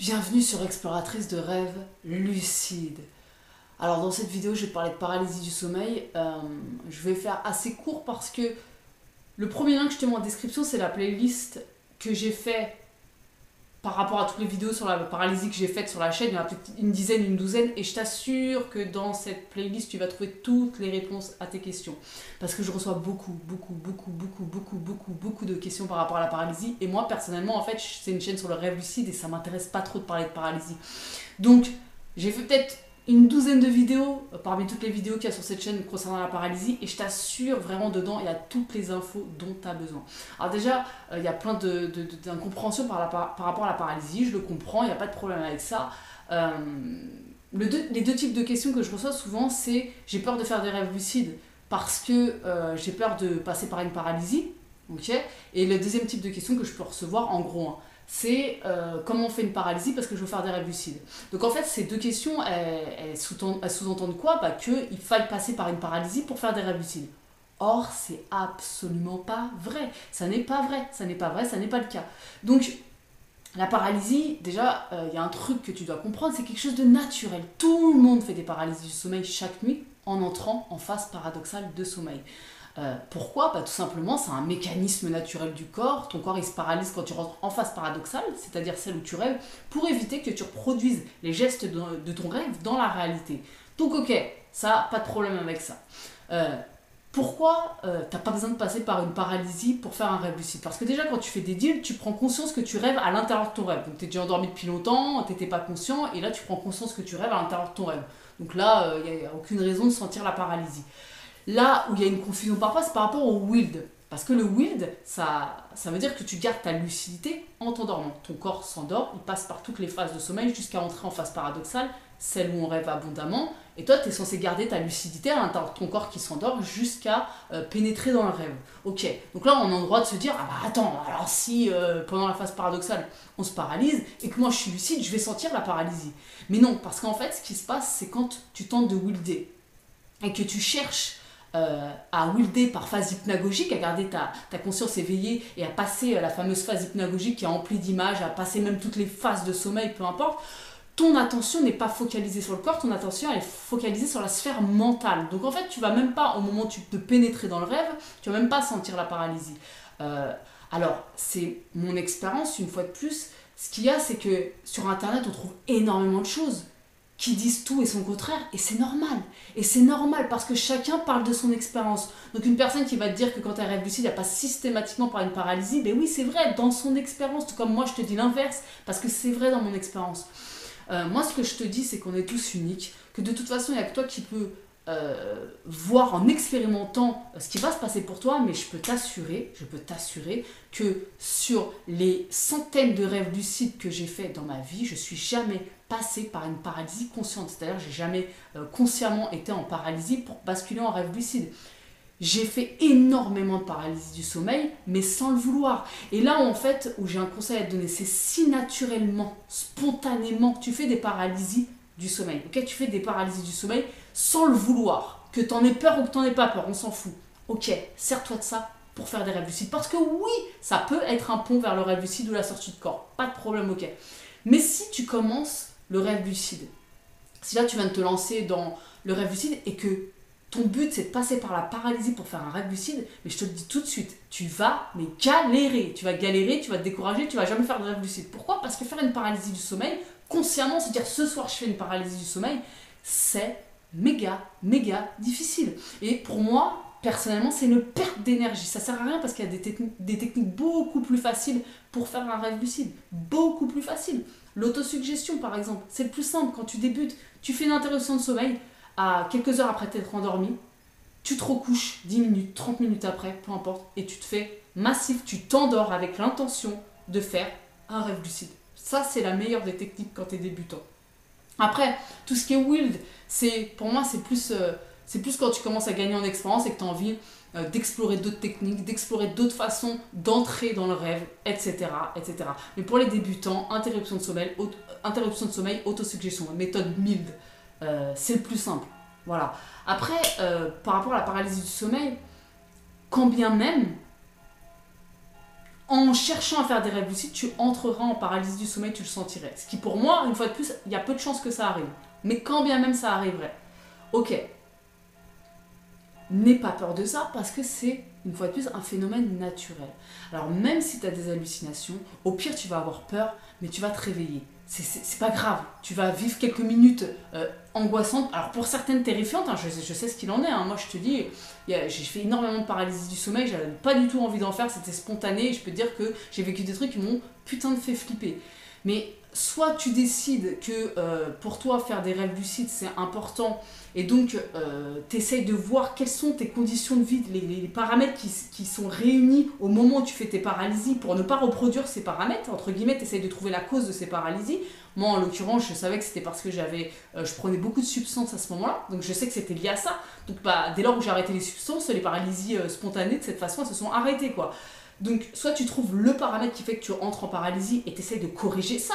Bienvenue sur Exploratrice de rêves lucides. Alors dans cette vidéo, je vais te parler de paralysie du sommeil. Je vais faire assez court parce que le premier lien que je te mets en description, c'est la playlist que j'ai fait par rapport à toutes les vidéos sur la paralysie que j'ai faites sur la chaîne. Il y en a peut-être une dizaine, une douzaine. Et je t'assure que dans cette playlist, tu vas trouver toutes les réponses à tes questions. Parce que je reçois beaucoup de questions par rapport à la paralysie. Et moi, personnellement, en fait, c'est une chaîne sur le rêve lucide et ça m'intéresse pas trop de parler de paralysie. Donc, j'ai fait peut-être une douzaine de vidéos parmi toutes les vidéos qu'il y a sur cette chaîne concernant la paralysie et je t'assure vraiment dedans il y a toutes les infos dont tu as besoin. Alors déjà il y a plein d'incompréhensions par rapport à la paralysie, je le comprends, il n'y a pas de problème avec ça. Les deux types de questions que je reçois souvent c'est j'ai peur de faire des rêves lucides parce que j'ai peur de passer par une paralysie, ok. Et le deuxième type de question que je peux recevoir en gros c'est comment on fait une paralysie parce que je veux faire des rêves lucides. Donc en fait, ces deux questions, elles sous-entendent quoi? Qu'il faille passer par une paralysie pour faire des rêves lucides. Or, c'est absolument pas vrai. Ça n'est pas vrai, ça n'est pas vrai, ça n'est pas le cas. Donc, la paralysie, déjà, il y a un truc que tu dois comprendre, c'est quelque chose de naturel. Tout le monde fait des paralysies du sommeil chaque nuit en entrant en phase paradoxale de sommeil. Pourquoi? Tout simplement, c'est un mécanisme naturel du corps. Ton corps il se paralyse quand tu rentres en phase paradoxale, c'est-à-dire celle où tu rêves, pour éviter que tu reproduises les gestes de ton rêve dans la réalité. Donc ok, ça, pas de problème avec ça. Euh, Pourquoi t'as pas besoin de passer par une paralysie pour faire un rêve lucide? Parce que déjà quand tu fais des deals, tu prends conscience que tu rêves à l'intérieur de ton rêve. Donc t'es déjà endormi depuis longtemps, t'étais pas conscient, et là tu prends conscience que tu rêves à l'intérieur de ton rêve. Donc là, il n'y a aucune raison de sentir la paralysie. Là où il y a une confusion parfois, c'est par rapport au wild. Parce que le wild, ça veut dire que tu gardes ta lucidité en t'endormant. Ton corps s'endort, il passe par toutes les phases de sommeil jusqu'à entrer en phase paradoxale, celle où on rêve abondamment. Et toi, tu es censé garder ta lucidité à l'intérieur de ton corps qui s'endort jusqu'à pénétrer dans le rêve. Ok, donc là, on a le droit de se dire, ah bah attends, alors si pendant la phase paradoxale, on se paralyse et que moi je suis lucide, je vais sentir la paralysie. Mais non, parce qu'en fait, ce qui se passe, c'est quand tu tentes de wilder et que tu cherches à wilder par phase hypnagogique, à garder ta conscience éveillée et à passer la fameuse phase hypnagogique qui est emplie d'images, à passer même toutes les phases de sommeil, peu importe, ton attention n'est pas focalisée sur le corps, ton attention elle est focalisée sur la sphère mentale. Donc en fait, tu vas même pas, au moment où tu te pénétrer dans le rêve, tu vas même pas sentir la paralysie. Euh, alors, c'est mon expérience, une fois de plus. Ce qu'il y a, c'est que sur Internet, on trouve énormément de choses qui disent tout et son contraire, et c'est normal. Et c'est normal parce que chacun parle de son expérience. Donc une personne qui va te dire que quand elle rêve lucide, elle passe systématiquement par une paralysie, ben oui, c'est vrai, dans son expérience, tout comme moi je te dis l'inverse, parce que c'est vrai dans mon expérience. Moi, ce que je te dis, c'est qu'on est tous uniques, que de toute façon, il n'y a que toi qui peux voir en expérimentant ce qui va se passer pour toi, mais je peux t'assurer que sur les centaines de rêves lucides que j'ai fait dans ma vie, je suis jamais passé par une paralysie consciente. C'est-à-dire, j'ai jamais consciemment été en paralysie pour basculer en rêve lucide. J'ai fait énormément de paralysie du sommeil, mais sans le vouloir. Et là, en fait, où j'ai un conseil à te donner, c'est si naturellement, spontanément, que tu fais des paralysies du sommeil. Ok, tu fais des paralysies du sommeil sans le vouloir. Que t'en aies peur ou que t'en aies pas peur, on s'en fout. Ok, sers-toi de ça pour faire des rêves lucides. Parce que oui, ça peut être un pont vers le rêve lucide ou la sortie de corps. Pas de problème, ok. Mais si tu commences le rêve lucide, si là tu viens de te lancer dans le rêve lucide et que ton but c'est de passer par la paralysie pour faire un rêve lucide, mais je te le dis tout de suite, tu vas galérer, tu vas te décourager, tu vas jamais faire de rêve lucide. Pourquoi? Parce que faire une paralysie du sommeil, consciemment se dire ce soir je fais une paralysie du sommeil, c'est méga difficile. Et pour moi, personnellement, c'est une perte d'énergie. Ça sert à rien parce qu'il y a des techniques beaucoup plus faciles pour faire un rêve lucide. Beaucoup plus faciles. L'autosuggestion, par exemple, c'est le plus simple. Quand tu débutes, tu fais une interruption de sommeil à quelques heures après t'être endormi, tu te recouches 10 minutes, 30 minutes après, peu importe, et tu te fais massif, tu t'endors avec l'intention de faire un rêve lucide. Ça, c'est la meilleure des techniques quand tu es débutant. Après, tout ce qui est wild, pour moi, c'est plus quand tu commences à gagner en expérience et que tu as envie d'explorer d'autres techniques, d'explorer d'autres façons d'entrer dans le rêve, etc., etc. Mais pour les débutants, interruption de sommeil, autosuggestion, méthode mild, c'est le plus simple. Voilà. Après, par rapport à la paralysie du sommeil, quand bien même, en cherchant à faire des rêves lucides, tu entreras en paralysie du sommeil, tu le sentirais. Ce qui pour moi, une fois de plus, il y a peu de chances que ça arrive. Mais quand bien même ça arriverait, ok, n'aie pas peur de ça parce que c'est, une fois de plus, un phénomène naturel. Alors même si tu as des hallucinations, au pire tu vas avoir peur, mais tu vas te réveiller. C'est pas grave, tu vas vivre quelques minutes angoissantes, alors pour certaines terrifiantes, hein, je sais ce qu'il en est, hein. Moi je te dis, j'ai fait énormément de paralysie du sommeil, j'avais pas du tout envie d'en faire, c'était spontané, et je peux te dire que j'ai vécu des trucs qui m'ont putain de fait flipper. Mais soit tu décides que pour toi faire des rêves lucides c'est important, et donc tu essayes de voir quelles sont tes conditions de vie, les paramètres qui sont réunis au moment où tu fais tes paralysies pour ne pas reproduire ces paramètres, entre guillemets, tu essayes de trouver la cause de ces paralysies. Moi en l'occurrence je savais que c'était parce que je prenais beaucoup de substances à ce moment-là, donc je sais que c'était lié à ça. Donc dès lors où j'ai arrêté les substances, les paralysies spontanées de cette façon elles se sont arrêtées quoi. Donc soit tu trouves le paramètre qui fait que tu entres en paralysie et tu essaies de corriger ça,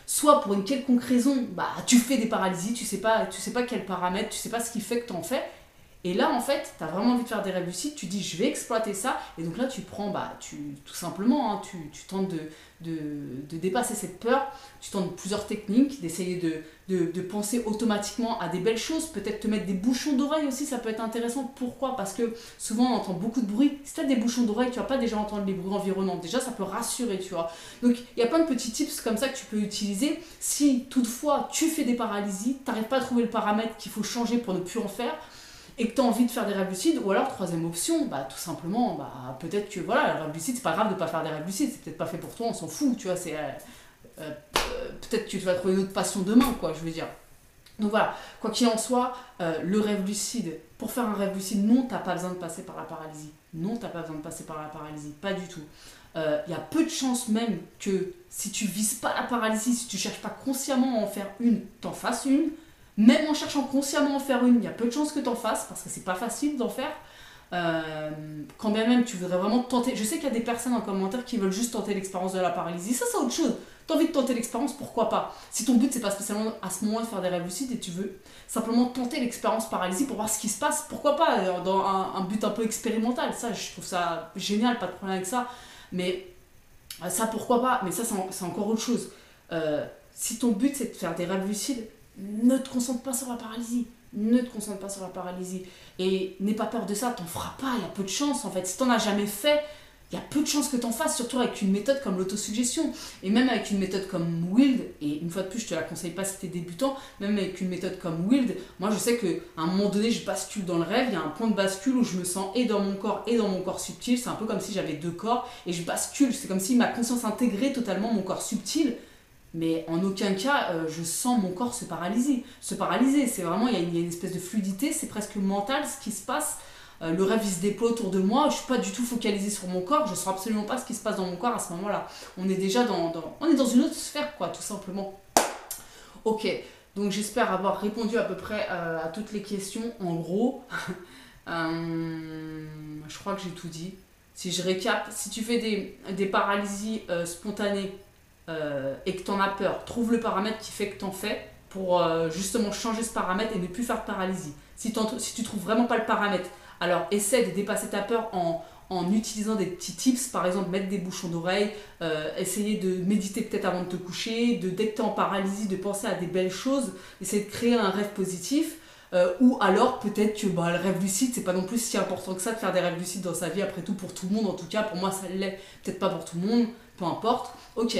soit pour une quelconque raison, tu fais des paralysies, tu sais pas quel paramètre, tu sais pas ce qui fait que tu en fais. Et là, en fait, tu as vraiment envie de faire des rêves lucides, tu dis je vais exploiter ça, et donc là, tu prends, tout simplement, hein, tu tentes de dépasser cette peur, tu tentes plusieurs techniques, d'essayer de penser automatiquement à des belles choses, peut-être te mettre des bouchons d'oreille aussi, ça peut être intéressant. Pourquoi ? Parce que souvent, on entend beaucoup de bruit. Si tu as des bouchons d'oreille, tu vas pas déjà entendre les bruits environnants. Déjà, ça peut rassurer, tu vois. Donc, il y a plein de petits tips comme ça que tu peux utiliser. Si, toutefois, tu fais des paralysies, tu n'arrives pas à trouver le paramètre qu'il faut changer pour ne plus en faire, et que tu as envie de faire des rêves lucides, ou alors troisième option, tout simplement, peut-être que voilà, le rêve lucide, c'est pas grave de pas faire des rêves lucides, c'est peut-être pas fait pour toi, on s'en fout, tu vois, peut-être que tu vas trouver une autre passion demain, quoi, je veux dire. Donc voilà, quoi qu'il en soit, le rêve lucide, pour faire un rêve lucide, non, t'as pas besoin de passer par la paralysie. Non, t'as pas besoin de passer par la paralysie, pas du tout. Il y a peu de chances même que si tu vises pas la paralysie, si tu cherches pas consciemment à en faire une, t'en fasses une. Même en cherchant consciemment à en faire une, il y a peu de chances que t'en fasses, parce que c'est pas facile d'en faire. Quand bien même tu voudrais vraiment tenter, je sais qu'il y a des personnes en commentaire qui veulent juste tenter l'expérience de la paralysie, ça c'est autre chose. T'as envie de tenter l'expérience, pourquoi pas? Si ton but c'est pas spécialement à ce moment de faire des rêves lucides et tu veux simplement tenter l'expérience paralysie pour voir ce qui se passe, pourquoi pas, dans un but un peu expérimental, ça je trouve ça génial, pas de problème avec ça, mais ça pourquoi pas, mais ça c'est encore autre chose. Si ton but c'est de faire des rêves lucides, ne te concentre pas sur la paralysie. Ne te concentre pas sur la paralysie. Et n'aie pas peur de ça, t'en feras pas, il y a peu de chance en fait. Si t'en as jamais fait, il y a peu de chances que t'en fasses, surtout avec une méthode comme l'autosuggestion. Et même avec une méthode comme Wild, et une fois de plus je te la conseille pas si t'es débutant, même avec une méthode comme Wild, moi je sais qu'à un moment donné je bascule dans le rêve, il y a un point de bascule où je me sens et dans mon corps et dans mon corps subtil, c'est un peu comme si j'avais deux corps, et je bascule, c'est comme si ma conscience intégrait totalement mon corps subtil. Mais en aucun cas, je sens mon corps se paralyser. Se paralyser, c'est vraiment, il y a une espèce de fluidité, c'est presque mental ce qui se passe. Le rêve, il se déploie autour de moi, je ne suis pas du tout focalisée sur mon corps, je ne sens absolument pas ce qui se passe dans mon corps à ce moment-là. On est déjà on est dans une autre sphère, quoi, tout simplement. Ok, donc j'espère avoir répondu à peu près à toutes les questions, en gros. Je crois que j'ai tout dit. Si je récap, si tu fais des paralysies spontanées, et que tu en as peur, trouve le paramètre qui fait que tu en fais pour justement changer ce paramètre et ne plus faire de paralysie. Si tu trouves vraiment pas le paramètre, alors essaie de dépasser ta peur en utilisant des petits tips, par exemple mettre des bouchons d'oreille, essayer de méditer peut-être avant de te coucher, dès que tu es en paralysie, de penser à des belles choses, essayer de créer un rêve positif. Ou alors peut-être que le rêve lucide c'est pas non plus si important que ça de faire des rêves lucides dans sa vie, après tout pour tout le monde, en tout cas pour moi ça l'est, peut-être pas pour tout le monde, peu importe. Ok,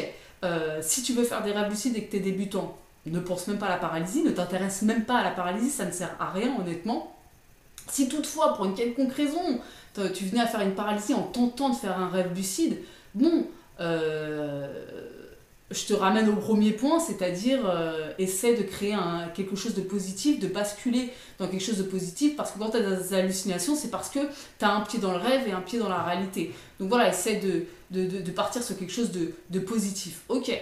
si tu veux faire des rêves lucides et que tu es débutant, ne pense même pas à la paralysie, ne t'intéresse même pas à la paralysie, ça ne sert à rien honnêtement. Si toutefois, pour une quelconque raison, tu venais à faire une paralysie en tentant de faire un rêve lucide, bon, je te ramène au premier point, c'est-à-dire essaie de créer quelque chose de positif, de basculer dans quelque chose de positif, parce que quand tu as des hallucinations, c'est parce que tu as un pied dans le rêve et un pied dans la réalité. Donc voilà, essaie de partir sur quelque chose de positif. Ok,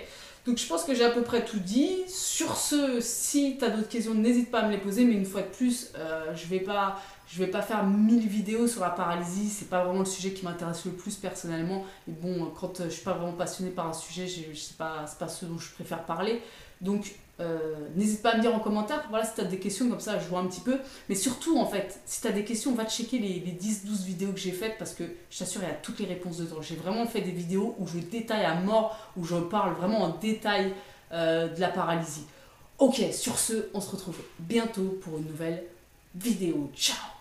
donc je pense que j'ai à peu près tout dit. Sur ce, si tu as d'autres questions, n'hésite pas à me les poser, mais une fois de plus, je vais pas Je vais pas faire 1000 vidéos sur la paralysie, c'est pas vraiment le sujet qui m'intéresse le plus personnellement. Et bon, quand je suis pas vraiment passionnée par un sujet, je sais pas, c'est pas ce dont je préfère parler. Donc, n'hésite pas à me dire en commentaire, voilà, si tu as des questions, comme ça je vois un petit peu. Mais surtout, en fait, si tu as des questions, va checker les 10-12 vidéos que j'ai faites parce que je t'assure, il y a toutes les réponses dedans. J'ai vraiment fait des vidéos où je détaille à mort, où je parle vraiment en détail de la paralysie. Ok, sur ce, on se retrouve bientôt pour une nouvelle vidéo. Ciao!